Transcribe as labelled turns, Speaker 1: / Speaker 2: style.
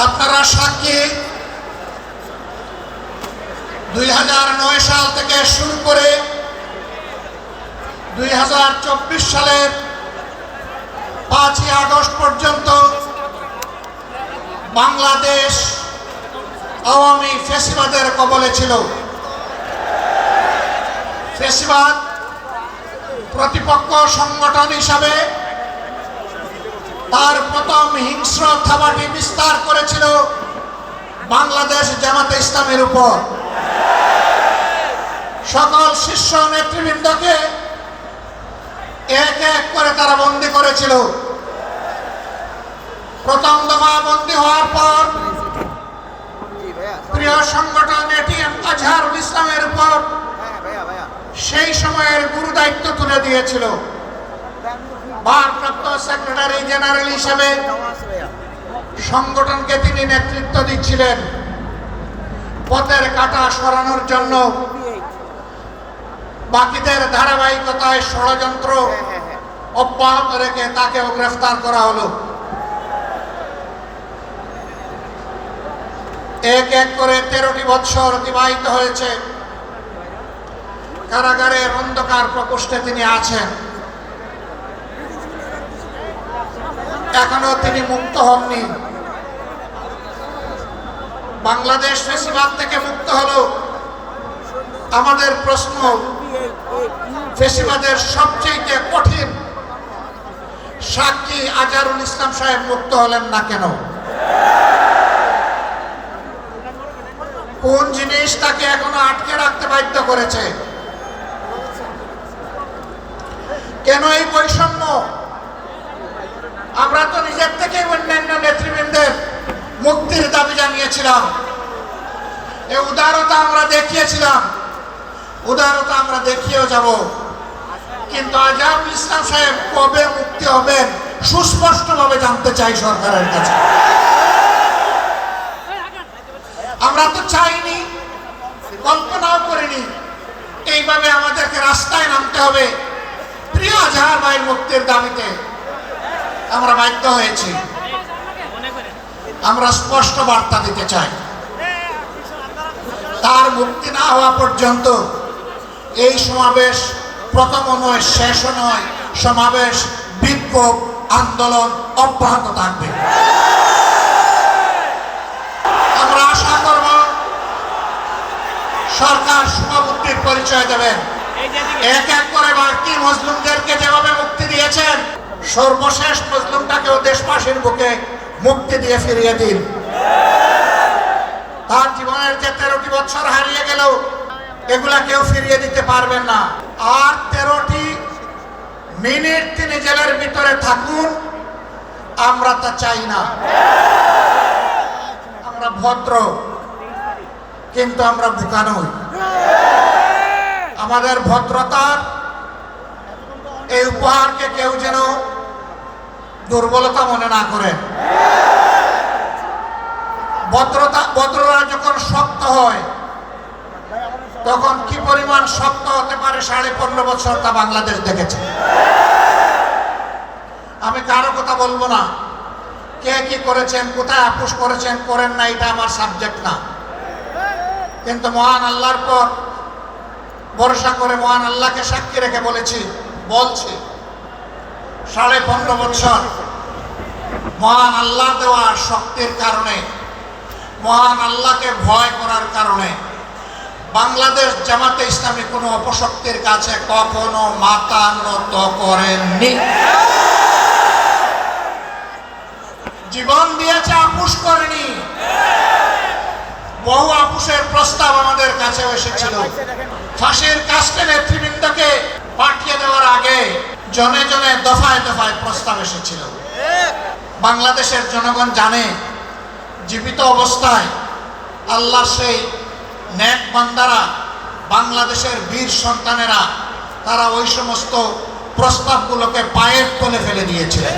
Speaker 1: আপনারা সাক্ষী 2009 সাল থেকে শুরু করে 2024 সালের 5ই আগস্ট পর্যন্ত বাংলাদেশ আওয়ামী ফ্যাসিবাদের কবলে ছিল। ফ্যাসিবাদ প্রতিপক্ষ সংগঠন হিসাবে তার প্রথম হিংস্র থাবাটি বিস্তার করেছিল বাংলাদেশ জামাতে ইসলামের উপর। সকল শীর্ষ নেতৃবৃন্দকে এক এক করে তারা বন্দী করেছিল। প্রথম দফা বন্দী হওয়ার পর প্রিয় সংগঠন এটিএম আজহারুল ইসলামের উপর সেই সময়ের গুরু দায়িত্ব তুলে দিয়েছিল। ভারপ্রাপ্ত সেক্রেটারি জেনারেল হিসেবে সংগঠনকে তিনি নেতৃত্ব দিচ্ছিলেন। পথের কাঁটা সরানোর জন্য বাকিদের ধারাবাহিকতায় ষড়যন্ত্র অব্যাহত রেখে তাকেও গ্রেফতার করা হলো। এক এক করে 13টি বৎসর অতিবাহিত হয়েছে। কারাগারের অন্ধকার প্রকোষ্ঠে তিনি আছেন। এখনো তিনি মুক্ত হননি। বাংলাদেশ ফ্যাসিবাদ থেকে মুক্ত হলো। আমাদের প্রশ্ন, ফ্যাসিবাদের সবচেয়ে কঠিন সাক্ষী আজহারুল ইসলাম সাহেব মুক্ত হলেন না কেন? কোন জিনিস তাকে এখনো আটকে রাখতে বাধ্য করেছে? কেন এই বৈষম্য? আমরা তো নিজের থেকে অন্যান্য নেতৃবৃন্দের মুক্তির দাবি জানিয়েছিলাম। এই উদারতা আমরা দেখিয়েছিলাম, উদারতা আমরা দেখিয়েও যাব। কিন্তু আজহারুল ইসলাম সাহেব কবে মুক্তি হবেন সুস্পষ্টভাবে জানতে চাই সরকারের কাছে। আমরা তো চাইনি, কল্পনাও করিনি এইভাবে আমাদেরকে রাস্তায় নামতে হবে প্রিয় আজহার ভাইয়ের মুক্তির দাবিতে। আমরা বাধ্য হয়েছি। আমরা স্পষ্ট বার্তা দিতে চাই, তার মুক্তি না হওয়া পর্যন্ত এই সমাবেশ প্রথম নয়, শেষও নয়। সমাবেশ, বিক্ষোভ, আন্দোলন অব্যাহত থাকবে। আমরা আশা করব সরকার শুভবুদ্ধির পরিচয় দেবেন। এক এক করে বাকি মজলুমদেরকে যেভাবে মুক্তি দিয়েছেন, সর্বশেষ মজলুমটাকেও দেশবাসীর বুকে মুক্তি দিয়ে ফিরিয়ে দিন। তার জীবনের যে 13টি বছর হারিয়ে গেল, এগুলা কেউ ফিরিয়ে দিতে পারবেন না। আর 13টি মিনিট তিনি জেলের ভিতরে থাকুন, আমরা তা চাই না। আমরা ভদ্র, কিন্তু আমরা বোকা নই। আমাদের ভদ্রতার এই উপহারকে কেউ যেন দুর্বলতা মনে না করেন। ভদ্ররা যখন শক্ত হয়, তখন কি পরিমাণ শক্ত হতে পারে 15.5 বছর তা বাংলাদেশ দেখেছে। আমি কারো কথা বলবো না, কে কি করেছেন, কোথায় আপোষ করেছেন করেন না, এটা আমার সাবজেক্ট না। কিন্তু মহান আল্লাহর পর ভরসা করে মহান আল্লাহকে সাক্ষী রেখে বলছি 15.5 বছর মহান আল্লাহ দেওয়া শক্তির কারণে, মহান আল্লাহকে ভয় করার কারণে বাংলাদেশ জামাতে ইসলামী কোনো অপশক্তির কাছে কখনো মাথা নত করেননি। জীবন দিয়েছে, আপোষ করেনি। বহু আপোষের প্রস্তাব আমাদের কাছে এসেছিল। ফাঁসির কাস্টে নেতৃবৃন্দকে পাঠিয়ে দেওয়ার আগে জনে জনে দফায় দফায় প্রস্তাব এসেছিল। বাংলাদেশের জনগণ জানে, জীবিত অবস্থায় আল্লাহ সেই নেক বান্দারা, বাংলাদেশের বীর সন্তানেরা, তারা ওই সমস্ত প্রস্তাবগুলোকে পায়ের তলে ফেলে দিয়েছিলেন।